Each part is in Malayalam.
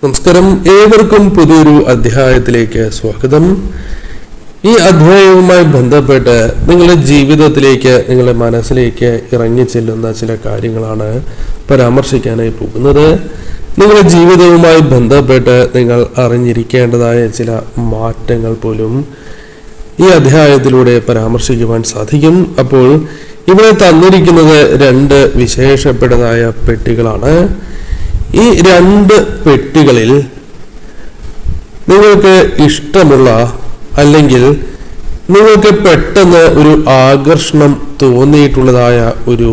നമസ്കാരം, ഏവർക്കും പുതിയൊരു അധ്യായത്തിലേക്ക് സ്വാഗതം. ഈ അധ്യായവുമായി ബന്ധപ്പെട്ട് നിങ്ങളുടെ ജീവിതത്തിലേക്ക്, നിങ്ങളുടെ മനസ്സിലേക്ക് ഇറങ്ങി ചെല്ലുന്ന ചില കാര്യങ്ങളാണ് പരാമർശിക്കാനായി പോകുന്നത്. നിങ്ങളുടെ ജീവിതവുമായി ബന്ധപ്പെട്ട് നിങ്ങൾ അറിഞ്ഞിരിക്കേണ്ടതായ ചില മാറ്റങ്ങൾ പോലും ഈ അധ്യായത്തിലൂടെ പരാമർശിക്കുവാൻ സാധിക്കും. അപ്പോൾ ഇവിടെ തന്നിരിക്കുന്നത് രണ്ട് വിശേഷപ്പെട്ടതായ പെട്ടികളാണ്. ഈ രണ്ട് പെട്ടികളിൽ നിങ്ങൾക്ക് ഇഷ്ടമുള്ള അല്ലെങ്കിൽ നിങ്ങൾക്ക് പെട്ടെന്ന് ഒരു ആകർഷണം തോന്നിയിട്ടുള്ളതായ ഒരു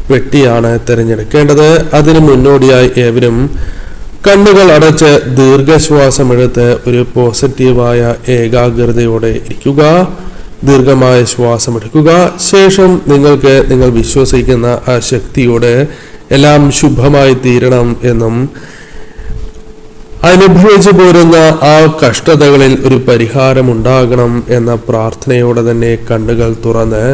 പെട്ടിയാണ് തിരഞ്ഞെടുക്കേണ്ടത്. അതിന് മുന്നോടിയായി ഏവരും കണ്ണുകൾ അടച്ച് ദീർഘശ്വാസമെടുത്ത് ഒരു പോസിറ്റീവായ ഏകാഗ്രതയോടെ ഇരിക്കുക. ദീർഘമായ ശ്വാസമെടുക്കുക. ശേഷം നിങ്ങൾ വിശ്വസിക്കുന്ന ആ ശക്തിയോട് എല്ലാം ശുഭമായി തീരണം എന്നും അനുഭവിച്ചു പോരുന്ന ആ കഷ്ടതകളിൽ ഒരു പരിഹാരം ഉണ്ടാകണം എന്ന പ്രാർത്ഥനയോടെ തന്നെ കണ്ണുകൾ തുറന്ന്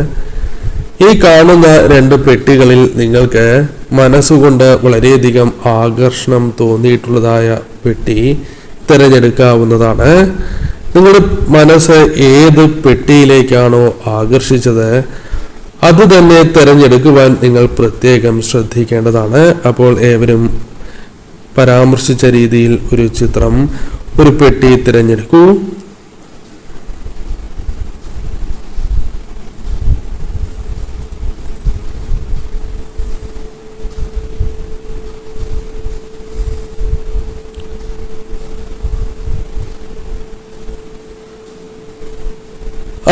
ഈ കാണുന്ന രണ്ട് പെട്ടികളിൽ നിങ്ങൾക്ക് മനസ്സുകൊണ്ട് വളരെയധികം ആകർഷണം തോന്നിയിട്ടുള്ളതായ പെട്ടി തിരഞ്ഞെടുക്കാവുന്നതാണ്. നിങ്ങളുടെ മനസ്സ് ഏത് പെട്ടിയിലേക്കാണോ ആകർഷിച്ചത് അത് തന്നെ തിരഞ്ഞെടുക്കുവാൻ നിങ്ങൾ പ്രത്യേകം ശ്രദ്ധിക്കേണ്ടതാണ്. അപ്പോൾ ഏവരും പരാമർശിച്ച രീതിയിൽ ഒരു ചിത്രം, ഒരു പെട്ടി തിരഞ്ഞെടുക്കൂ.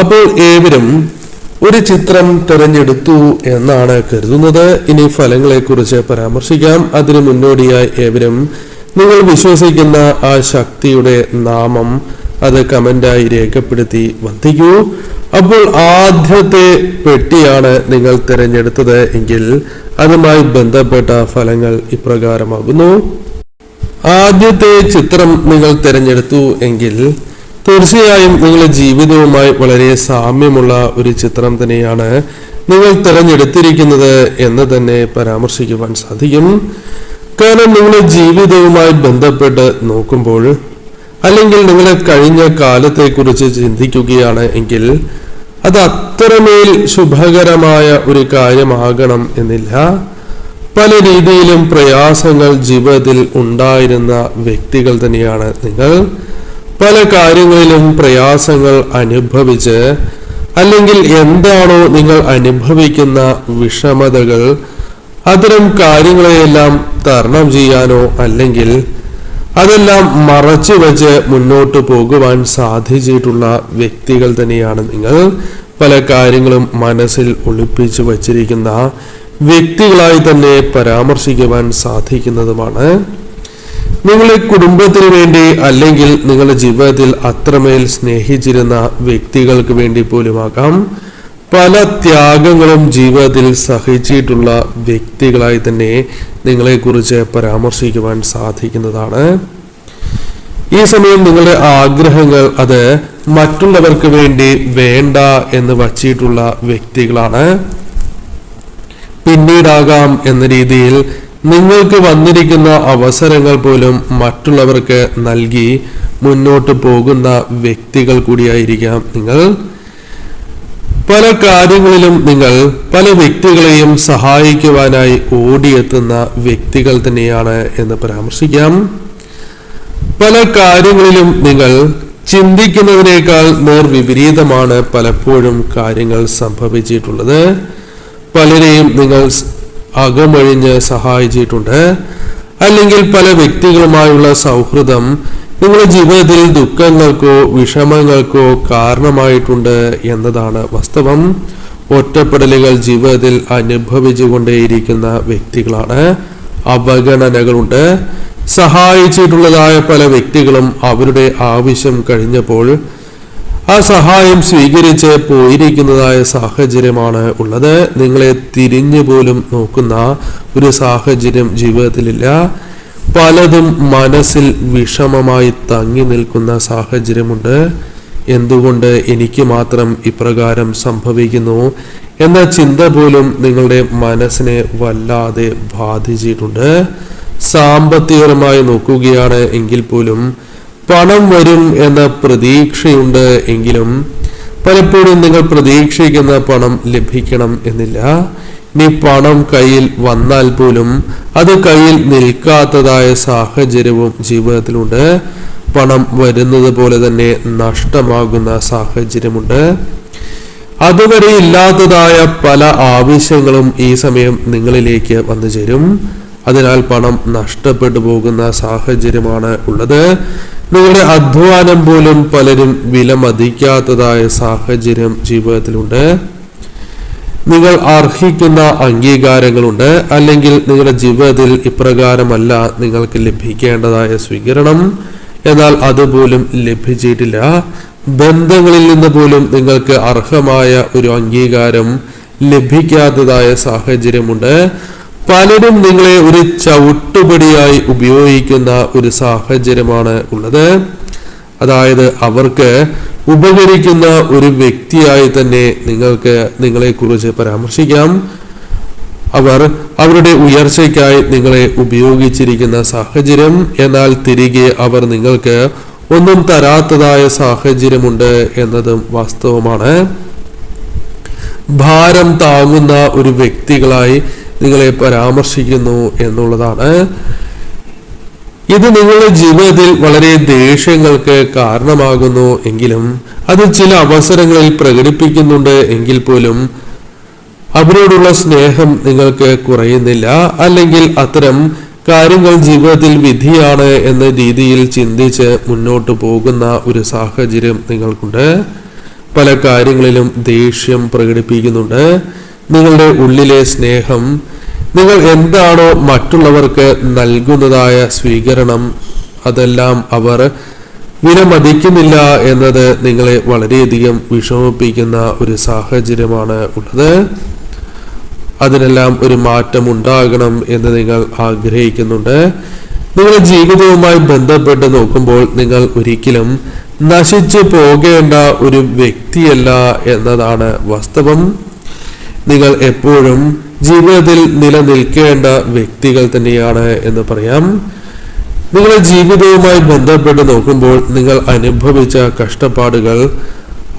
അപ്പോൾ ഏവരും ഒരു ചിത്രം തിരഞ്ഞെടുത്തു എന്നാണ് കരുതുന്നത്. ഇനി ഫലങ്ങളെ കുറിച്ച് പരാമർശിക്കാം. അതിനു മുന്നോടിയായി ഏവരും നിങ്ങൾ വിശ്വസിക്കുന്ന ആ ശക്തിയുടെ നാമം അത് കമന്റായി രേഖപ്പെടുത്തി വന്ദിക്കൂ. അപ്പോൾ ആദ്യത്തെ പെട്ടിയാണ് നിങ്ങൾ തിരഞ്ഞെടുത്തത് എങ്കിൽ അതുമായി ബന്ധപ്പെട്ട ഫലങ്ങൾ ഇപ്രകാരമാകുന്നു. ആദ്യത്തെ ചിത്രം നിങ്ങൾ തിരഞ്ഞെടുത്തു എങ്കിൽ തീർച്ചയായും നിങ്ങളുടെ ജീവിതവുമായി വളരെ സാമ്യമുള്ള ഒരു ചിത്രം തന്നെയാണ് നിങ്ങൾ തിരഞ്ഞെടുത്തിരിക്കുന്നത് എന്ന് തന്നെ പരാമർശിക്കുവാൻ സാധിക്കും. കാരണം നിങ്ങളുടെ ജീവിതവുമായി ബന്ധപ്പെട്ട് നോക്കുമ്പോൾ അല്ലെങ്കിൽ നിങ്ങളുടെ കഴിഞ്ഞ കാലത്തെക്കുറിച്ച് ചിന്തിക്കുകയാണ് എങ്കിൽ അത് അത്രമേൽ ശുഭകരമായ ഒരു കാര്യമാകണം എന്നില്ല. പല രീതിയിലും പ്രയാസങ്ങൾ ജീവിതത്തിൽ ഉണ്ടായിരുന്ന വ്യക്തികൾ തന്നെയാണ് നിങ്ങൾ. പല കാര്യങ്ങളിലും പ്രയാസങ്ങൾ അനുഭവിച്ച് അല്ലെങ്കിൽ എന്താണോ നിങ്ങൾ അനുഭവിക്കുന്ന വിഷമതകൾ അത്തരം കാര്യങ്ങളെയെല്ലാം തരണം ചെയ്യാനോ അല്ലെങ്കിൽ അതെല്ലാം മറച്ചു വെച്ച് മുന്നോട്ട് പോകുവാൻ സാധിച്ചിട്ടുള്ള വ്യക്തികൾ തന്നെയാണ് നിങ്ങൾ. പല കാര്യങ്ങളും മനസ്സിൽ ഒളിപ്പിച്ചു വച്ചിരിക്കുന്ന വ്യക്തികളായി തന്നെ പരാമർശിക്കുവാൻ സാധിക്കുന്നതുമാണ്. നിങ്ങളുടെ കുടുംബത്തിന് വേണ്ടി അല്ലെങ്കിൽ നിങ്ങളുടെ ജീവിതത്തിൽ അത്രമേൽ സ്നേഹിച്ചിരുന്ന വ്യക്തികൾക്ക് വേണ്ടി പോലുമാകാം പല ത്യാഗങ്ങളും ജീവിതത്തിൽ സഹിച്ചിട്ടുള്ള വ്യക്തികളായി തന്നെ നിങ്ങളെക്കുറിച്ച് പരാമർശിക്കുവാൻ സാധിക്കുന്നതാണ്. ഈ സമയം നിങ്ങളുടെ ആഗ്രഹങ്ങൾ അത് മറ്റുള്ളവർക്ക് വേണ്ടി വേണ്ട എന്ന് വച്ചിട്ടുള്ള വ്യക്തികളാണ്. പിന്നീടാകാം എന്ന രീതിയിൽ നിങ്ങൾക്ക് വന്നിരിക്കുന്ന അവസരങ്ങൾ പോലും മറ്റുള്ളവർക്ക് നൽകി മുന്നോട്ട് പോകുന്ന വ്യക്തികൾ കൂടിയായിരിക്കാം നിങ്ങൾ. പല കാര്യങ്ങളിലും നിങ്ങൾ പല വ്യക്തികളെയും സഹായിക്കുവാനായി ഓടിയെത്തുന്ന വ്യക്തികൾ തന്നെയാണ് എന്ന് പരാമർശിക്കാം. പല കാര്യങ്ങളിലും നിങ്ങൾ ചിന്തിക്കുന്നതിനേക്കാൾ നേർവിപരീതമാണ് പലപ്പോഴും കാര്യങ്ങൾ സംഭവിച്ചിട്ടുള്ളത്. പലരെയും നിങ്ങൾ അകമഴിഞ്ഞ് സഹായിച്ചിട്ടുണ്ട്. അല്ലെങ്കിൽ പല വ്യക്തികളുമായുള്ള സൗഹൃദം നിങ്ങളുടെ ജീവിതത്തിൽ ദുഃഖങ്ങൾക്കോ വിഷമങ്ങൾക്കോ കാരണമായിട്ടുണ്ട് എന്നതാണ് വാസ്തവം. ഒറ്റപ്പെടലുകൾ ജീവിതത്തിൽ അനുഭവിച്ചുകൊണ്ടേയിരിക്കുന്ന വ്യക്തികളാണ്. അവഗണനകളുണ്ട്. സഹായിച്ചിട്ടുള്ളതായ പല വ്യക്തികളും അവരുടെ ആവശ്യം കഴിഞ്ഞപ്പോൾ ആ സഹായം സ്വീകരിച്ച് പോയിരിക്കുന്നതായ സാഹചര്യമാണ് ഉള്ളത്. നിങ്ങളെ തിരിഞ്ഞു പോലും നോക്കുന്ന ഒരു സാഹചര്യം ജീവിതത്തിലില്ല. പലതും മനസ്സിൽ വിഷമമായി തങ്ങി നിൽക്കുന്ന സാഹചര്യമുണ്ട്. എന്തുകൊണ്ട് എനിക്ക് മാത്രം ഇപ്രകാരം സംഭവിക്കുന്നു എന്ന ചിന്ത പോലും നിങ്ങളുടെ മനസ്സിനെ വല്ലാതെ ബാധിച്ചിട്ടുണ്ട്. സാമ്പത്തികപരമായി നോക്കുകയാണ് എങ്കിൽ പോലും പണം വരും എന്ന പ്രതീക്ഷയുണ്ട് എങ്കിലും പലപ്പോഴും നിങ്ങൾ പ്രതീക്ഷിക്കുന്ന പണം ലഭിക്കണം എന്നില്ല. ഇനി പണം കയ്യിൽ വന്നാൽ പോലും അത് കയ്യിൽ നിൽക്കാത്തതായ സാഹചര്യവും ജീവിതത്തിലുണ്ട്. പണം വരുന്നത് പോലെ തന്നെ നഷ്ടമാകുന്ന സാഹചര്യമുണ്ട്. അതുവരെ ഇല്ലാത്തതായ പല ആവശ്യങ്ങളും ഈ സമയം നിങ്ങളിലേക്ക് വന്നു ചേരും. അതിനാൽ പണം നഷ്ടപ്പെട്ടു പോകുന്ന സാഹചര്യമാണ് ഉള്ളത്. നിങ്ങളുടെ അധ്വാനം പോലും പലരും വിലമതിക്കാത്തതായ സാഹചര്യം ജീവിതത്തിലുണ്ട്. നിങ്ങൾ അർഹിക്കുന്ന അംഗീകാരങ്ങളുണ്ട്, അല്ലെങ്കിൽ നിങ്ങളുടെ ജീവിതത്തിൽ ഇപ്രകാരമല്ല നിങ്ങൾക്ക് ലഭിക്കേണ്ടതായ സ്വീകരണം, എന്നാൽ അതുപോലും ലഭിച്ചിട്ടില്ല. ബന്ധങ്ങളിൽ നിന്ന് പോലും നിങ്ങൾക്ക് അർഹമായ ഒരു അംഗീകാരം ലഭിക്കാത്തതായ സാഹചര്യമുണ്ട്. പലരും നിങ്ങളെ ഒരു ചവിട്ടുപടിയായി ഉപയോഗിക്കുന്ന ഒരു സാഹചര്യമാണ് ഉള്ളത്. അതായത് അവർക്ക് ഉപകരിക്കുന്ന ഒരു വ്യക്തിയായി തന്നെ നിങ്ങളെക്കുറിച്ച് പരാമർശിക്കാം. അവർ അവരുടെ ഉയർച്ചയ്ക്കായി നിങ്ങളെ ഉപയോഗിച്ചിരിക്കുന്ന സാഹചര്യം, എന്നാൽ തിരികെ അവർ നിങ്ങൾക്ക് ഒന്നും തരാത്തതായ സാഹചര്യമുണ്ട് എന്നതും വാസ്തവമാണ്. ഭാരം താങ്ങുന്ന ഒരു വ്യക്തികളായി നിങ്ങളെ പരാമർശിക്കുന്നു എന്നുള്ളതാണ്. ഇത് നിങ്ങളുടെ ജീവിതത്തിൽ വളരെ ദേഷ്യങ്ങൾക്ക് കാരണമാകുന്നു എങ്കിലും അത് ചില അവസരങ്ങളിൽ പ്രകടിപ്പിക്കുന്നുണ്ട് എങ്കിൽ പോലും അവരോടുള്ള സ്നേഹം നിങ്ങൾക്ക് കുറയുന്നില്ല. അല്ലെങ്കിൽ അത്തരം കാര്യങ്ങൾ ജീവിതത്തിൽ വിധിയാണ് എന്ന രീതിയിൽ ചിന്തിച്ച് മുന്നോട്ട് പോകുന്ന ഒരു സാഹചര്യം നിങ്ങൾക്കുണ്ട്. പല കാര്യങ്ങളിലും ദേഷ്യം പ്രകടിപ്പിക്കുന്നുണ്ട്. നിങ്ങളുടെ ഉള്ളിലെ സ്നേഹം, നിങ്ങൾ എന്താണോ മറ്റുള്ളവർക്ക് നൽകുന്നതായ സ്വീകരണം, അതെല്ലാം അവർ വിലമതിക്കുന്നില്ല എന്നത് നിങ്ങളെ വളരെയധികം വിഷമിപ്പിക്കുന്ന ഒരു സാഹചര്യമാണ് ഉള്ളത്. അതിനെല്ലാം ഒരു മാറ്റം ഉണ്ടാകണം എന്ന് നിങ്ങൾ ആഗ്രഹിക്കുന്നുണ്ട്. നിങ്ങളുടെ ജീവിതവുമായി ബന്ധപ്പെട്ട് നോക്കുമ്പോൾ നിങ്ങൾ ഒരിക്കലും നശിച്ചു പോകേണ്ട ഒരു വ്യക്തിയല്ല എന്നതാണ് വാസ്തവം. നിങ്ങൾ എപ്പോഴും ജീവിതത്തിൽ നിലനിൽക്കേണ്ട വ്യക്തികൾ തന്നെയാണ് എന്ന് പറയാം. നിങ്ങളുടെ ജീവിതവുമായി ബന്ധപ്പെട്ട് നോക്കുമ്പോൾ നിങ്ങൾ അനുഭവിച്ച കഷ്ടപ്പാടുകൾ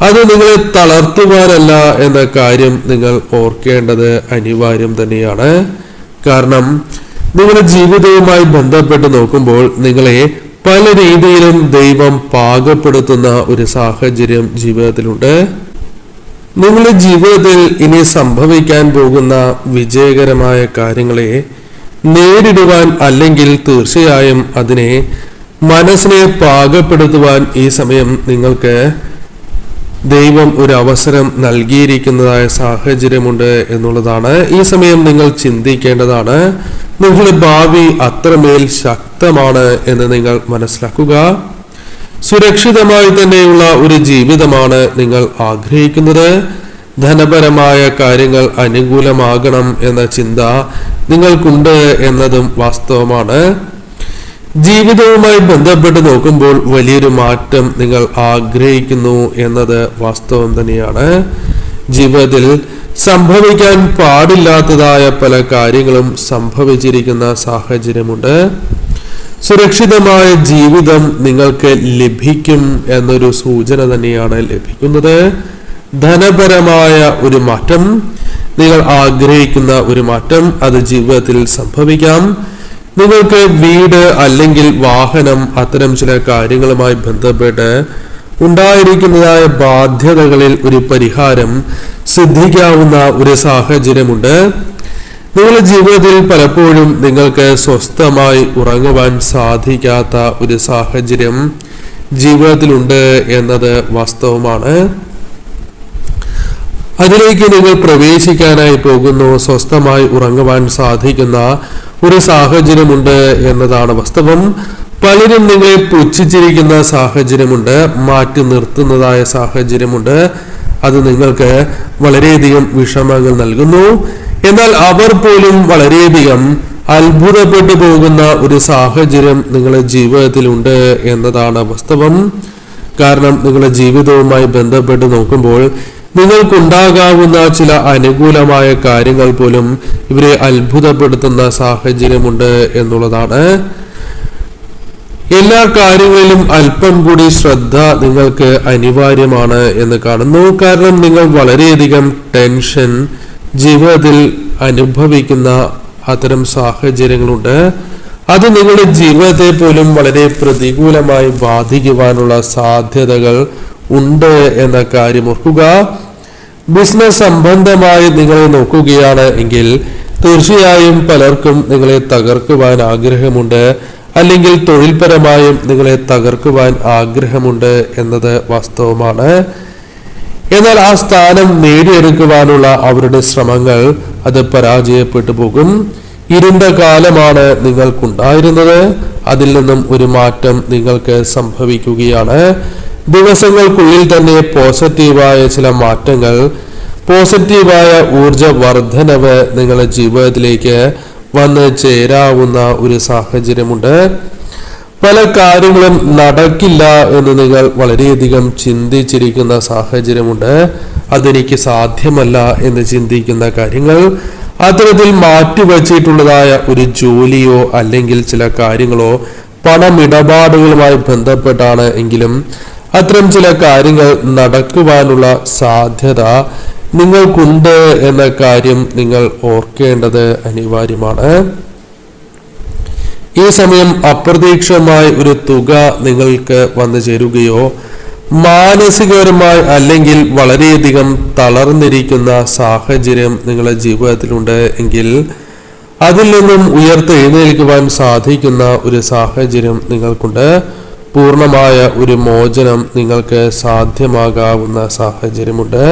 അത് നിങ്ങളെ തളർത്തുവാനല്ല എന്ന കാര്യം നിങ്ങൾ ഓർക്കേണ്ടത് അനിവാര്യം തന്നെയാണ്. കാരണം നിങ്ങളുടെ ജീവിതവുമായി ബന്ധപ്പെട്ട് നോക്കുമ്പോൾ നിങ്ങളെ പല രീതിയിലും ദൈവം പാകപ്പെടുത്തുന്ന ഒരു സാഹചര്യം ജീവിതത്തിലുണ്ട്. നിങ്ങളുടെ ജീവിതത്തിൽ ഇനി സംഭവിക്കാൻ പോകുന്ന വിജയകരമായ കാര്യങ്ങളെ നേരിടുവാൻ, അല്ലെങ്കിൽ തീർച്ചയായും അതിനെ മനസ്സിനെ പാകപ്പെടുത്തുവാൻ ഈ സമയം നിങ്ങൾക്ക് ദൈവം ഒരു അവസരം നൽകിയിരിക്കുന്നതായ സാഹചര്യമുണ്ട് എന്നുള്ളതാണ്. ഈ സമയം നിങ്ങൾ ചിന്തിക്കേണ്ടതാണ്. നിങ്ങളുടെ ഭാവി അത്രമേൽ ശക്തമാണ് എന്ന് നിങ്ങൾ മനസ്സിലാക്കുക. സുരക്ഷിതമായി തന്നെയുള്ള ഒരു ജീവിതമാണ് നിങ്ങൾ ആഗ്രഹിക്കുന്നത്. ധനപരമായ കാര്യങ്ങൾ അനുകൂലമാകണം എന്ന ചിന്ത നിങ്ങൾക്കുണ്ട് എന്നതും വാസ്തവമാണ്. ജീവിതവുമായി ബന്ധപ്പെട്ട് നോക്കുമ്പോൾ വലിയൊരു മാറ്റം നിങ്ങൾ ആഗ്രഹിക്കുന്നു എന്നത് വാസ്തവം തന്നെയാണ്. ജീവിതത്തിൽ സംഭവിക്കാൻ പാടില്ലാത്തതായ പല കാര്യങ്ങളും സംഭവിച്ചിരിക്കുന്ന സാഹചര്യമുണ്ട്. സുരക്ഷിതമായ ജീവിതം നിങ്ങൾക്ക് ലഭിക്കും എന്നൊരു സൂചന തന്നെയാണ് ലഭിക്കുന്നത്. ധനപരമായ ഒരു മാറ്റം, നിങ്ങൾ ആഗ്രഹിക്കുന്ന ഒരു മാറ്റം, അത് ജീവിതത്തിൽ സംഭവിക്കാം. നിങ്ങൾക്ക് വീട് അല്ലെങ്കിൽ വാഹനം, അത്തരം ചില കാര്യങ്ങളുമായി ബന്ധപ്പെട്ട് ഉണ്ടായിരിക്കുന്നതായ ബാധ്യതകളിൽ ഒരു പരിഹാരം സിദ്ധിക്കാവുന്ന ഒരു സാഹചര്യമുണ്ട്. നിങ്ങളുടെ ജീവിതത്തിൽ പലപ്പോഴും നിങ്ങൾക്ക് സ്വസ്ഥമായി ഉറങ്ങുവാൻ സാധിക്കാത്ത ഒരു സാഹചര്യം ജീവിതത്തിലുണ്ട് എന്നത് വാസ്തവമാണ്. അതിലേക്ക് നിങ്ങൾ പ്രവേശിക്കാനായി പോകുന്നു. സ്വസ്ഥമായി ഉറങ്ങുവാൻ സാധിക്കുന്ന ഒരു സാഹചര്യമുണ്ട് എന്നതാണ് വാസ്തവം. പലരും നിങ്ങളെ പുച്ഛിച്ചിരിക്കുന്ന സാഹചര്യമുണ്ട്, മാറ്റി നിർത്തുന്നതായ സാഹചര്യമുണ്ട്. അത് നിങ്ങൾക്ക് വളരെയധികം വിഷമങ്ങൾ നൽകുന്നു. എന്നാൽ അവർ പോലും വളരെയധികം അത്ഭുതപ്പെട്ടു പോകുന്ന ഒരു സാഹചര്യം നിങ്ങളുടെ ജീവിതത്തിലുണ്ട് എന്നതാണ് വാസ്തവം. കാരണം നിങ്ങളുടെ ജീവിതവുമായി ബന്ധപ്പെട്ട് നോക്കുമ്പോൾ നിങ്ങൾക്കുണ്ടാകാവുന്ന ചില അനുകൂലമായ കാര്യങ്ങൾ പോലും ഇവരെ അത്ഭുതപ്പെടുത്തുന്ന സാഹചര്യമുണ്ട് എന്നുള്ളതാണ്. എല്ലാ കാര്യങ്ങളിലും അല്പം കൂടി ശ്രദ്ധ നിങ്ങൾക്ക് അനിവാര്യമാണ് എന്ന് കാണുന്നു. കാരണം നിങ്ങൾ വളരെയധികം ടെൻഷൻ ജീവിതത്തിൽ അനുഭവിക്കുന്ന അത്തരം സാഹചര്യങ്ങളുണ്ട്. അത് നിങ്ങളുടെ ജീവിതത്തെ പോലും വളരെ പ്രതികൂലമായി ബാധിക്കുവാനുള്ള സാധ്യതകൾ ഉണ്ട് എന്ന കാര്യം ഓർക്കുക. ബിസിനസ് സംബന്ധമായി നിങ്ങളെ നോക്കുകയാണ് എങ്കിൽ തീർച്ചയായും പലർക്കും നിങ്ങളെ തകർക്കുവാൻ ആഗ്രഹമുണ്ട്, അല്ലെങ്കിൽ തൊഴിൽപരമായും നിങ്ങളെ തകർക്കുവാൻ ആഗ്രഹമുണ്ട് എന്നത് വാസ്തവമാണ്. എന്നാൽ ആ സ്ഥാനം നേടിയെടുക്കുവാനുള്ള അവരുടെ ശ്രമങ്ങൾ അത് പരാജയപ്പെട്ടു പോകും. ഇരുണ്ട കാലമാണ് നിങ്ങൾക്കുണ്ടായിരുന്നത്, അതിൽ നിന്നും ഒരു മാറ്റം നിങ്ങൾക്ക് സംഭവിക്കുകയാണ്. ദിവസങ്ങൾക്കുള്ളിൽ തന്നെ പോസിറ്റീവായ ചില മാറ്റങ്ങൾ, പോസിറ്റീവായ ഊർജ വർധനവ് നിങ്ങളുടെ ജീവിതത്തിലേക്ക് വന്ന് ചേരാവുന്ന ഒരു സാഹചര്യമുണ്ട്. പല കാര്യങ്ങളും നടക്കില്ല എന്ന് നിങ്ങൾ വളരെയധികം ചിന്തിച്ചിരിക്കുന്ന സാഹചര്യമുണ്ട്. അതെനിക്ക് സാധ്യമല്ല എന്ന് ചിന്തിക്കുന്ന കാര്യങ്ങൾ, അത്തരത്തിൽ മാറ്റിവച്ചിട്ടുള്ളതായ ഒരു ജോലിയോ അല്ലെങ്കിൽ ചില കാര്യങ്ങളോ പണമിടപാടുകളുമായി ബന്ധപ്പെട്ടാണ് എങ്കിലും അത്തരം ചില കാര്യങ്ങൾ നടക്കുവാനുള്ള സാധ്യത നിങ്ങൾക്കുണ്ട് എന്ന കാര്യം നിങ്ങൾ ഓർക്കേണ്ടത് അനിവാര്യമാണ്. ഈ സമയം അപ്രതീക്ഷിതമായി ഒരു തുക നിങ്ങൾക്ക് വന്നു ചേരുകയോ മാനസികപരമായി അല്ലെങ്കിൽ വളരെയധികം തളർന്നിരിക്കുന്ന സാഹചര്യം നിങ്ങളുടെ ജീവിതത്തിലുണ്ട് എങ്കിൽ അതിൽ നിന്നും ഉയർത്തെഴുന്നേൽക്കുവാൻ സാധിക്കുന്ന ഒരു സാഹചര്യം നിങ്ങൾക്കുണ്ട്. പൂർണ്ണമായ ഒരു മോചനം നിങ്ങൾക്ക് സാധ്യമാകാവുന്ന സാഹചര്യമുണ്ട്.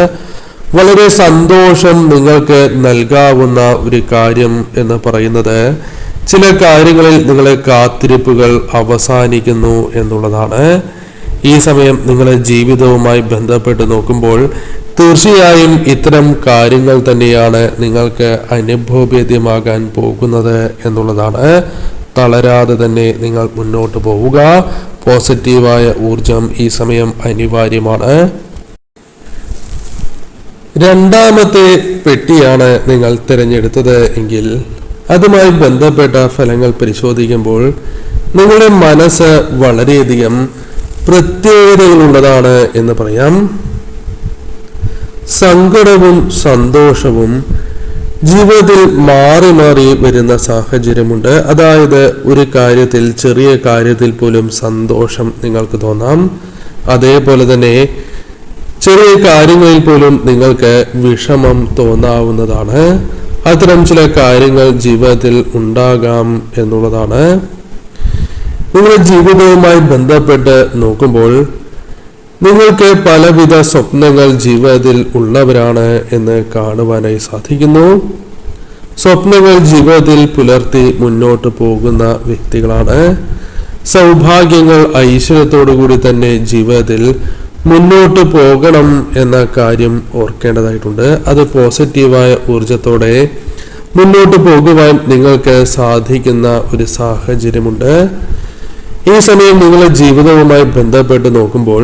വളരെ സന്തോഷം നിങ്ങൾക്ക് നൽകാവുന്ന ഒരു കാര്യം എന്ന് പറയുന്നത് ചില കാര്യങ്ങളിൽ നിങ്ങളെ കാത്തിരിപ്പുകൾ അവസാനിക്കുന്നു എന്നുള്ളതാണ്. ഈ സമയം നിങ്ങളുടെ ജീവിതവുമായി ബന്ധപ്പെട്ട് നോക്കുമ്പോൾ തീർച്ചയായും ഇത്തരം കാര്യങ്ങൾ തന്നെയാണ് നിങ്ങൾക്ക് അനുഭവവേദ്യമാകാൻ പോകുന്നത് എന്നുള്ളതാണ്. തളരാതെ തന്നെ നിങ്ങൾ മുന്നോട്ട് പോവുക. പോസിറ്റീവായ ഊർജം ഈ സമയം അനിവാര്യമാണ്. രണ്ടാമത്തെ പെട്ടിയാണ് നിങ്ങൾ തിരഞ്ഞെടുത്തത് എങ്കിൽ അതുമായി ബന്ധപ്പെട്ട ഫലങ്ങൾ പരിശോധിക്കുമ്പോൾ നിങ്ങളുടെ മനസ്സ് വളരെയധികം പ്രത്യേകതകളുള്ളതാണ് എന്ന് പറയാം. സങ്കടവും സന്തോഷവും ജീവിതത്തിൽ മാറി മാറി വരുന്ന സാഹചര്യമുണ്ട്. അതായത് ഒരു കാര്യത്തിൽ, ചെറിയ കാര്യത്തിൽ പോലും സന്തോഷം നിങ്ങൾക്ക് തോന്നാം. അതേപോലെ തന്നെ ചെറിയ കാര്യങ്ങളിൽ പോലും നിങ്ങൾക്ക് വിഷമം തോന്നാവുന്നതാണ്. അത്തരം ചില കാര്യങ്ങൾ ജീവിതത്തിൽ ഉണ്ടാകാം എന്നുള്ളതാണ്. നിങ്ങളുടെ ജീവിതവുമായി ബന്ധപ്പെട്ട് നോക്കുമ്പോൾ നിങ്ങൾക്ക് പലവിധ സ്വപ്നങ്ങൾ ജീവിതത്തിൽ ഉള്ളവരാണ് എന്ന് കാണുവാനായി സാധിക്കുന്നു. സ്വപ്നങ്ങൾ ജീവിതത്തിൽ പുലർത്തി മുന്നോട്ട് പോകുന്ന വ്യക്തികളാണ്. സൗഭാഗ്യങ്ങൾ ഐശ്വര്യത്തോടു കൂടി തന്നെ ജീവിതത്തിൽ മുന്നോട്ട് പോകണം എന്ന കാര്യം ഓർക്കേണ്ടതായിട്ടുണ്ട്. അത് പോസിറ്റീവായ ഊർജത്തോടെ മുന്നോട്ട് പോകുവാൻ നിങ്ങൾക്ക് സാധിക്കുന്ന ഒരു സാഹചര്യമുണ്ട്. ഈ സമയം നിങ്ങളുടെ ജീവിതവുമായി ബന്ധപ്പെട്ട് നോക്കുമ്പോൾ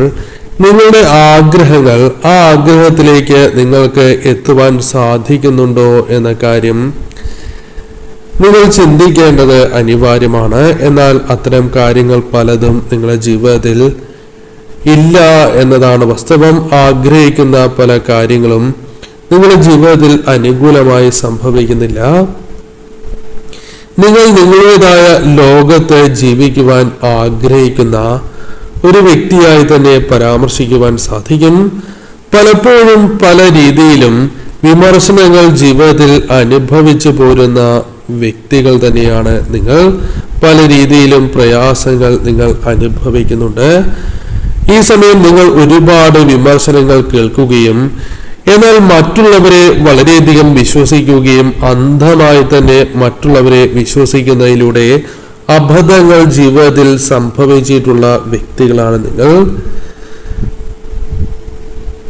നിങ്ങളുടെ ആഗ്രഹങ്ങൾ, ആ ആഗ്രഹത്തിലേക്ക് നിങ്ങൾക്ക് എത്തുവാൻ സാധിക്കുന്നുണ്ടോ എന്ന കാര്യം നിങ്ങൾ ചിന്തിക്കേണ്ടത് അനിവാര്യമാണ്. എന്നാൽ അത്തരം കാര്യങ്ങൾ പലതും നിങ്ങളുടെ ജീവിതത്തിൽ ഇല്ല എന്നതാണ് വാസ്തവം. ആഗ്രഹിക്കുന്ന പല കാര്യങ്ങളും നിങ്ങളുടെ ജീവിതത്തിൽ അനുകൂലമായി സംഭവിക്കുന്നില്ല. നിങ്ങൾ നിങ്ങളുടേതായ ലോകത്ത് ജീവിക്കുവാൻ ആഗ്രഹിക്കുന്ന ഒരു വ്യക്തിയായി തന്നെ പരാമർശിക്കുവാൻ സാധിക്കും. പലപ്പോഴും പല രീതിയിലും വിമർശനങ്ങൾ ജീവിതത്തിൽ അനുഭവിച്ചു പോരുന്ന വ്യക്തികൾ തന്നെയാണ് നിങ്ങൾ. പല രീതിയിലും പ്രയാസങ്ങൾ നിങ്ങൾ അനുഭവിക്കുന്നുണ്ട്. ഈ സമയം നിങ്ങൾ ഒരുപാട് വിമർശനങ്ങൾ കേൾക്കുകയും എന്നാൽ മറ്റുള്ളവരെ വളരെയധികം വിശ്വസിക്കുകയും അന്ധമായി തന്നെ മറ്റുള്ളവരെ വിശ്വസിക്കുന്നതിലൂടെ അബദ്ധങ്ങൾ ജീവിതത്തിൽ സംഭവിച്ചിട്ടുള്ള വ്യക്തികളാണ് നിങ്ങൾ.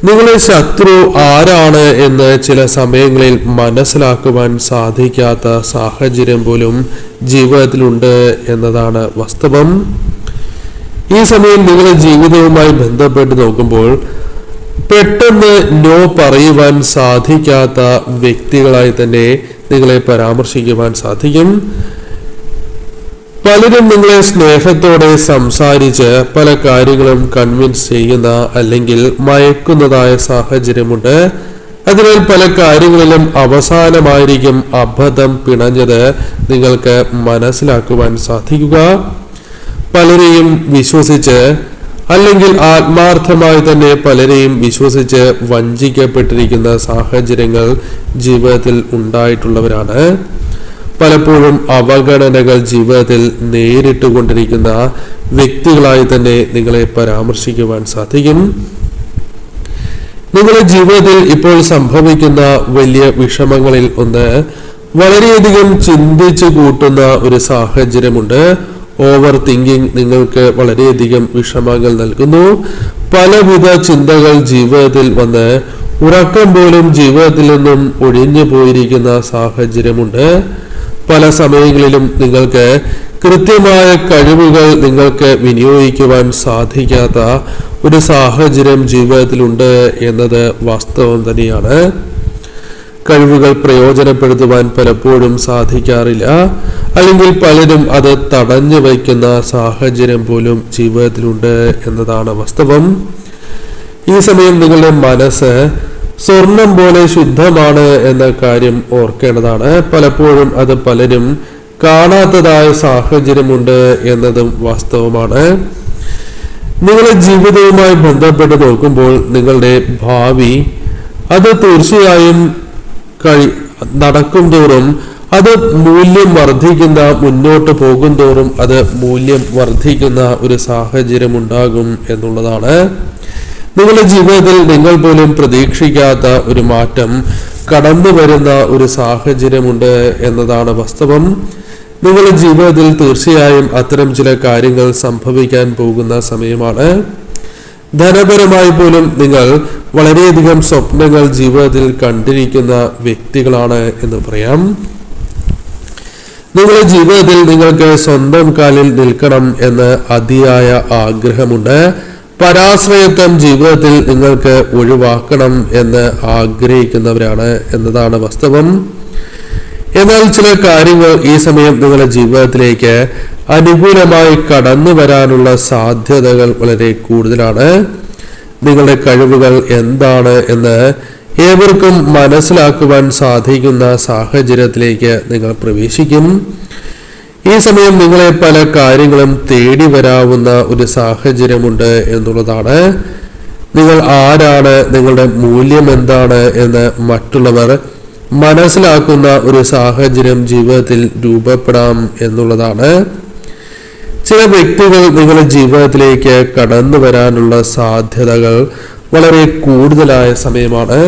നിങ്ങളെ ശത്രു ആരാണ് എന്ന് ചില സമയങ്ങളിൽ മനസ്സിലാക്കുവാൻ സാധിക്കാത്ത സാഹചര്യം പോലും ജീവിതത്തിലുണ്ട് എന്നതാണ് വാസ്തവം. ഈ സമയം നിങ്ങളുടെ ജീവിതവുമായി ബന്ധപ്പെട്ട് നോക്കുമ്പോൾ പെട്ടെന്ന് നോ പറയുവാൻ സാധിക്കാത്ത വ്യക്തികളായി തന്നെ നിങ്ങളെ പരാമർശിക്കുവാൻ സാധിക്കും. പലരും നിങ്ങളെ സ്നേഹത്തോടെ സംസാരിച്ച് പല കാര്യങ്ങളും കൺവിൻസ് ചെയ്യുന്ന അല്ലെങ്കിൽ മയക്കുന്നതായ സാഹചര്യമുണ്ട്. അതിനാൽ പല കാര്യങ്ങളിലും അവസാനമായിരിക്കും അബദ്ധം പിണഞ്ഞത് നിങ്ങൾക്ക് മനസ്സിലാക്കുവാൻ സാധിക്കുക. പലരെയും വിശ്വസിച്ച് അല്ലെങ്കിൽ ആത്മാർത്ഥമായി തന്നെ പലരെയും വിശ്വസിച്ച് വഞ്ചിക്കപ്പെട്ടിരിക്കുന്ന സാഹചര്യങ്ങൾ ജീവിതത്തിൽ ഉണ്ടായിട്ടുള്ളവരാണ്. പലപ്പോഴും അവഗണനകൾ ജീവിതത്തിൽ നേരിട്ടുകൊണ്ടിരിക്കുന്ന വ്യക്തികളായി തന്നെ നിങ്ങളെ പരാമർശിക്കുവാൻ സാധിക്കും. നിങ്ങളുടെ ജീവിതത്തിൽ ഇപ്പോൾ സംഭവിക്കുന്ന വലിയ വിഷമങ്ങളിൽ ഒന്ന്, വളരെയധികം ചിന്തിച്ചു കൂട്ടുന്ന ഒരു സാഹചര്യമുണ്ട്. ഓവർ തിങ്കിങ് നിങ്ങൾക്ക് വളരെയധികം വിഷമങ്ങൾ നൽകുന്നു. പലവിധ ചിന്തകൾ ജീവിതത്തിൽ വന്ന് ഉറക്കം പോലും ജീവിതത്തിൽ നിന്നും ഒഴിഞ്ഞു പോയിരിക്കുന്ന സാഹചര്യമുണ്ട്. പല സമയങ്ങളിലും നിങ്ങൾക്ക് കൃത്യമായ കഴിവുകൾ നിങ്ങൾക്ക് വിനിയോഗിക്കുവാൻ സാധിക്കാത്ത ഒരു സാഹചര്യം ജീവിതത്തിലുണ്ട് എന്നത് വാസ്തവം തന്നെയാണ്. കഴിവുകൾ പ്രയോജനപ്പെടുത്തുവാൻ പലപ്പോഴും സാധിക്കാറില്ല, അല്ലെങ്കിൽ പലരും അത് തടഞ്ഞു വയ്ക്കുന്ന സാഹചര്യം പോലും ജീവിതത്തിലുണ്ട് എന്നതാണ് വാസ്തവം. ഈ സമയം നിങ്ങളുടെ മനസ്സ് സ്വർണം പോലെ ശുദ്ധമാണ് എന്ന കാര്യം ഓർക്കേണ്ടതാണ്. പലപ്പോഴും അത് പലരും കാണാത്തതായ സാഹചര്യമുണ്ട് എന്നതും വാസ്തവമാണ്. നിങ്ങളുടെ ജീവിതവുമായി ബന്ധപ്പെട്ട് നോക്കുമ്പോൾ നിങ്ങളുടെ ഭാവി അത് തീർച്ചയായും നടക്കും തോറും അത് മൂല്യം വർദ്ധിക്കുന്ന, മുന്നോട്ട് പോകും തോറും അത് മൂല്യം വർദ്ധിക്കുന്ന ഒരു സാഹചര്യം ഉണ്ടാകും എന്നുള്ളതാണ്. നിങ്ങളുടെ ജീവിതത്തിൽ നിങ്ങൾ പോലും പ്രതീക്ഷിക്കാത്ത ഒരു മാറ്റം കടന്നു വരുന്ന ഒരു സാഹചര്യമുണ്ട് എന്നതാണ് വാസ്തവം. നിങ്ങളുടെ ജീവിതത്തിൽ തീർച്ചയായും അത്തരം ചില കാര്യങ്ങൾ സംഭവിക്കാൻ പോകുന്ന സമയമാണ്. ധനപരമായി പോലും നിങ്ങൾ വളരെയധികം സ്വപ്നങ്ങൾ ജീവിതത്തിൽ കണ്ടിരിക്കുന്ന വ്യക്തികളാണ് എന്ന് പറയാം. നിങ്ങളുടെ ജീവിതത്തിൽ നിങ്ങൾക്ക് സ്വന്തം കാലിൽ നിൽക്കണം എന്ന് അതിയായ ആഗ്രഹമുണ്ട്. പരാശ്രയത്വം ജീവിതത്തിൽ നിങ്ങൾക്ക് ഒഴിവാക്കണം എന്ന് ആഗ്രഹിക്കുന്നവരാണ് എന്നതാണ് വാസ്തവം. എന്നാൽ ചില കാര്യങ്ങൾ ഈ സമയം നിങ്ങളുടെ ജീവിതത്തിലേക്ക് അനുകൂലമായി കടന്നു വരാനുള്ള സാധ്യതകൾ വളരെ കൂടുതലാണ്. നിങ്ങളുടെ കഴിവുകൾ എന്താണ് എന്ന് ഏവർക്കും മനസ്സിലാക്കുവാൻ സാധിക്കുന്ന സാഹചര്യത്തിലേക്ക് നിങ്ങൾ പ്രവേശിക്കും. ഈ സമയം നിങ്ങളെ പല കാര്യങ്ങളും തേടി വരാവുന്ന ഒരു സാഹചര്യമുണ്ട് എന്നുള്ളതാണ്. നിങ്ങൾ ആരാണ്, നിങ്ങളുടെ മൂല്യം എന്താണ് എന്ന് മറ്റുള്ളവർ മനസ്സിലാക്കുന്ന ഒരു സാഹചര്യം ജീവിതത്തിൽ രൂപപ്പെടാം എന്നുള്ളതാണ്. ചില വ്യക്തികൾ നിങ്ങളുടെ ജീവിതത്തിലേക്ക് കടന്നു വരാനുള്ള സാധ്യതകൾ വളരെ കൂടുതലായ സമയമാണ്.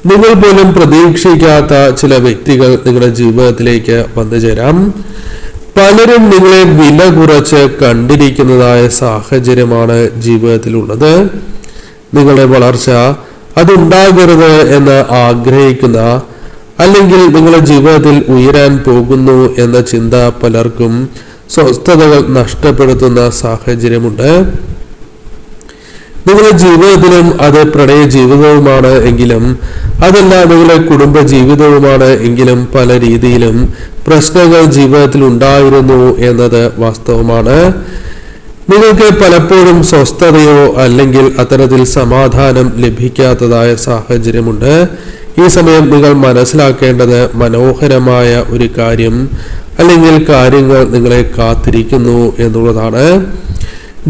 നിങ്ങൾ പോലും പ്രതീക്ഷിക്കാത്ത ചില വ്യക്തികൾ നിങ്ങളുടെ ജീവിതത്തിലേക്ക് വന്നു ചേരാം. പലരും നിങ്ങളെ വില കുറച്ച് കണ്ടിരിക്കുന്നതായ സാഹചര്യമാണ് ജീവിതത്തിലുള്ളത്. നിങ്ങളുടെ വളർച്ച അതുണ്ടാകരുത് എന്ന് ആഗ്രഹിക്കുന്ന, അല്ലെങ്കിൽ നിങ്ങളുടെ ജീവിതത്തിൽ ഉയരാൻ പോകുന്നു എന്ന ചിന്ത പലർക്കും സ്വസ്ഥതകൾ നഷ്ടപ്പെടുത്തുന്ന സാഹചര്യമുണ്ട്. നിങ്ങളുടെ ജീവിതത്തിലും അത് പ്രണയ ജീവിതവുമാണ് എങ്കിലും, അതല്ല നിങ്ങളുടെ കുടുംബ ജീവിതവുമാണ് എങ്കിലും, പല രീതിയിലും പ്രശ്നങ്ങൾ ജീവിതത്തിൽ ഉണ്ടായിരുന്നു എന്നത് വാസ്തവമാണ്. നിങ്ങൾക്ക് പലപ്പോഴും സ്വസ്ഥതയോ അല്ലെങ്കിൽ അത്തരത്തിൽ സമാധാനം ലഭിക്കാത്തതായ സാഹചര്യമുണ്ട്. ഈ സമയം നിങ്ങൾ മനസ്സിലാക്കേണ്ടത് മനോഹരമായ ഒരു കാര്യം അല്ലെങ്കിൽ കാര്യങ്ങൾ നിങ്ങളെ കാത്തിരിക്കുന്നു എന്നുള്ളതാണ്.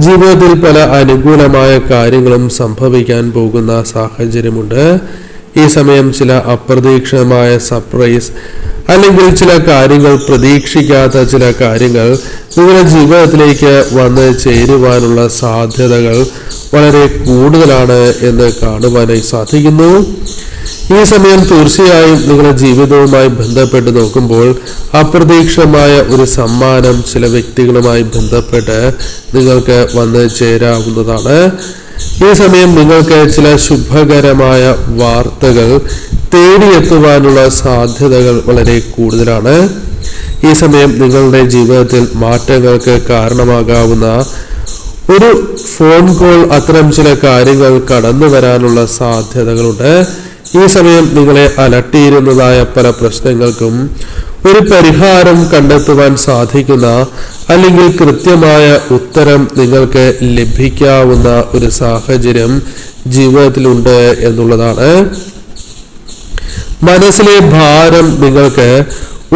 ജീവിതത്തിൽ പല അനുകൂലമായ കാര്യങ്ങളും സംഭവിക്കാൻ പോകുന്ന സാഹചര്യമുണ്ട്. ഈ സമയം ചില അപ്രതീക്ഷിതമായ സർപ്രൈസ് അല്ലെങ്കിൽ ചില കാര്യങ്ങൾ, പ്രതീക്ഷിക്കാത്ത ചില കാര്യങ്ങൾ നിങ്ങളുടെ ജീവിതത്തിലേക്ക് വന്ന് ചേരുവാനുള്ള സാധ്യതകൾ വളരെ കൂടുതലാണ് എന്ന് കാണുവാനായി സാധിക്കുന്നു. ഈ സമയം തീർച്ചയായും നിങ്ങളുടെ ജീവിതവുമായി ബന്ധപ്പെട്ട് നോക്കുമ്പോൾ അപ്രതീക്ഷിതമായ ഒരു സമ്മാനം ചില വ്യക്തികളുമായി ബന്ധപ്പെട്ട് നിങ്ങൾക്ക് വന്ന് ചേരാവുന്നതാണ്. ഈ സമയം നിങ്ങൾക്ക് ചില ശുഭകരമായ വാർത്തകൾ തേടിയെത്തുവാനുള്ള സാധ്യതകൾ വളരെ കൂടുതലാണ്. ഈ സമയം നിങ്ങളുടെ ജീവിതത്തിൽ മാറ്റങ്ങൾക്ക് കാരണമാകാവുന്ന ഒരു ഫോൺ കോൾ, അത്തരം ചില കാര്യങ്ങൾ കടന്നു വരാനുള്ള സാധ്യതകളുണ്ട്. ഈ സമയം നിങ്ങളെ അലട്ടിയിരുന്നതായ പല പ്രശ്നങ്ങൾക്കും ഒരു പരിഹാരം കണ്ടെത്തുവാൻ സാധിക്കുന്ന, അല്ലെങ്കിൽ കൃത്യമായ ഉത്തരം നിങ്ങൾക്ക് ലഭിക്കാവുന്ന ഒരു സാഹചര്യം ജീവിതത്തിലുണ്ട് എന്നുള്ളതാണ്. മനസ്സിലെ ഭാരം നിങ്ങൾക്ക്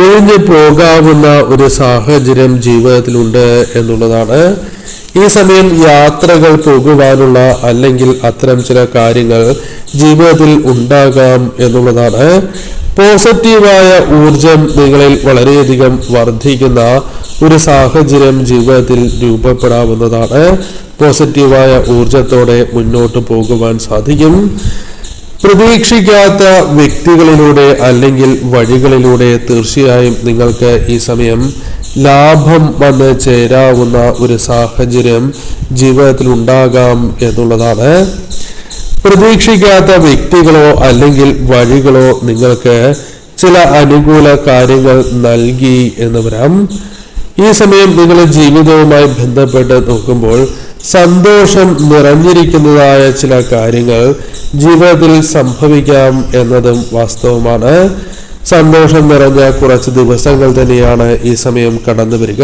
ഒഴിഞ്ഞു പോകാവുന്ന ഒരു സാഹചര്യം ജീവിതത്തിലുണ്ട് എന്നുള്ളതാണ്. ഈ സമയം യാത്രകൾ പോകുവാനുള്ള, അല്ലെങ്കിൽ അത്തരം ചില കാര്യങ്ങൾ ജീവിതത്തിൽ ഉണ്ടാകാം എന്നുള്ളതാണ്. പോസിറ്റീവായ ഊർജം നിങ്ങളിൽ വളരെയധികം വർദ്ധിക്കുന്ന ഒരു സാഹചര്യം ജീവിതത്തിൽ രൂപപ്പെടാവുന്നതാണ്. പോസിറ്റീവായ ഊർജത്തോടെ മുന്നോട്ട് പോകുവാൻ സാധിക്കും. പ്രതീക്ഷിക്കാത്ത വ്യക്തികളിലൂടെ അല്ലെങ്കിൽ വഴികളിലൂടെ തീർച്ചയായും നിങ്ങൾക്ക് ഈ സമയം ലാഭം വന്ന് ചേരാവുന്ന ഒരു സാഹചര്യം ജീവിതത്തിൽ ഉണ്ടാകാം എന്നുള്ളതാണ്. പ്രതീക്ഷിക്കാത്ത വ്യക്തികളോ അല്ലെങ്കിൽ വഴികളോ നിങ്ങൾക്ക് ചില അനുകൂല കാര്യങ്ങൾ നൽകി എന്ന് വരാം. ഈ സമയം നിങ്ങളുടെ ജീവിതവുമായി ബന്ധപ്പെട്ട് നോക്കുമ്പോൾ സന്തോഷം നിറഞ്ഞിരിക്കുന്നതായ ചില കാര്യങ്ങൾ ജീവിതത്തിൽ സംഭവിക്കാം എന്നതും വാസ്തവമാണ്. സന്തോഷം നിറഞ്ഞ കുറച്ച് ദിവസങ്ങൾ തന്നെയാണ് ഈ സമയം കടന്നു വരിക.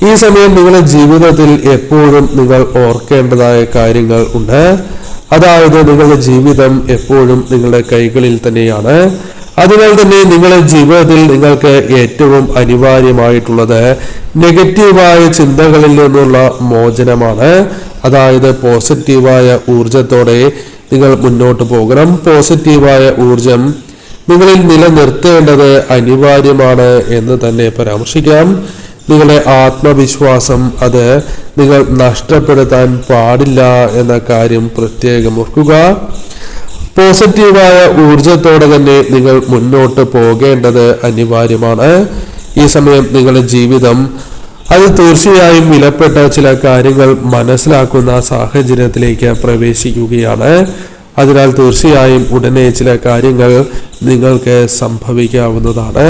ഈ സമയം നിങ്ങളുടെ ജീവിതത്തിൽ എപ്പോഴും നിങ്ങൾ ഓർക്കേണ്ടതായ കാര്യങ്ങൾ ഉണ്ട്. അതായത് നിങ്ങളുടെ ജീവിതം എപ്പോഴും നിങ്ങളുടെ കൈകളിൽ തന്നെയാണ്. അതിനാൽ തന്നെ നിങ്ങളുടെ ജീവിതത്തിൽ നിങ്ങൾക്ക് ഏറ്റവും അനിവാര്യമായിട്ടുള്ളത് നെഗറ്റീവായ ചിന്തകളിൽ നിന്നുള്ള മോചനമാണ്. അതായത് പോസിറ്റീവായ ഊർജത്തോടെ നിങ്ങൾ മുന്നോട്ട് പോകണം. പോസിറ്റീവായ ഊർജം നിങ്ങളിൽ നിലനിർത്തേണ്ടത് അനിവാര്യമാണ് എന്ന് തന്നെ പരാമർശിക്കാം. നിങ്ങളുടെ ആത്മവിശ്വാസം അത് നിങ്ങൾ നഷ്ടപ്പെടുത്താൻ പാടില്ല എന്ന കാര്യം പ്രത്യേകം ഓർക്കുക. പോസിറ്റീവായ ഊർജത്തോടെ തന്നെ നിങ്ങൾ മുന്നോട്ട് പോകേണ്ടത് അനിവാര്യമാണ്. ഈ സമയം നിങ്ങളുടെ ജീവിതം അത് തീർച്ചയായും വിലപ്പെട്ട ചില കാര്യങ്ങൾ മനസ്സിലാക്കുന്ന സാഹചര്യത്തിലേക്ക് പ്രവേശിക്കുകയാണ്. അതിനാൽ തീർച്ചയായും ഉടനെ ചില കാര്യങ്ങൾ നിങ്ങൾക്ക് സംഭവിക്കാവുന്നതാണ്.